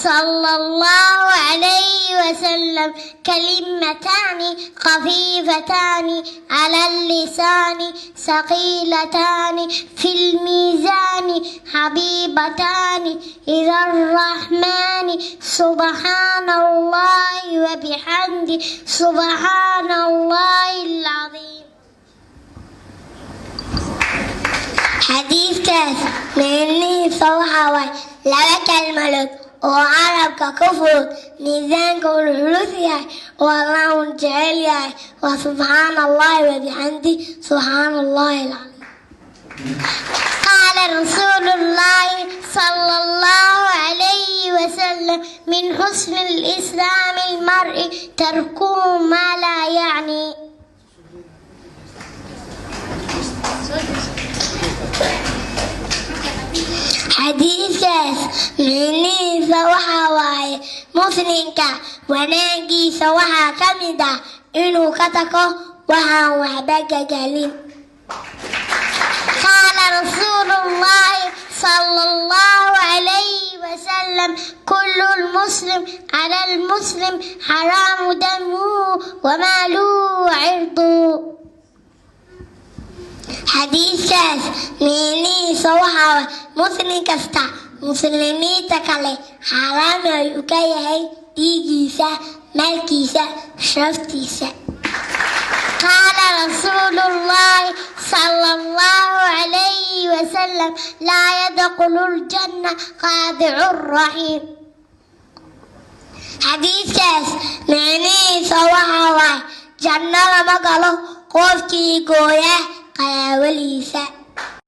صلى الله عليه وسلم كلمتان خفيفتان على اللسان ثقيلتان في الميزان حبيبتان إلى الرحمن سبحان الله وبحمده سبحان الله العظيم. حديث كاس مني صوحة لك كلمة وعربك كفر ميزانك الحلوثية والله جعلية وسبحان الله وبحمده سبحان الله العظيم. قال رسول الله صلى الله عليه وسلم من حسن الإسلام المرء تركه ما لا يعني. xadiidkaas micnihiisa waxaa waaye muslimka wanaaggiisa waxaa ka mid ah inuu ka tago waxaan waxba gagalin. qaala rasuulullaahi sala allahu calayhi wasalam kullu lmuslim cala lmuslim xaraamu damuhu wamaaluhu wacirduhu. xadiidkaas micnihiisa waxaa waaye muslim kasta muslimiinta kale xaaraam ayuu ka yahay dhiigiisa maalkiisa sharaftiisa. qaala rasuulullaahi sala allahu calayhi wasalam laa yadkhulu ljanna qaadicu raxiim. xadiidkaas micnihiisa waxaa waaye janno lama galo qofkii gooya qaraabadiisa.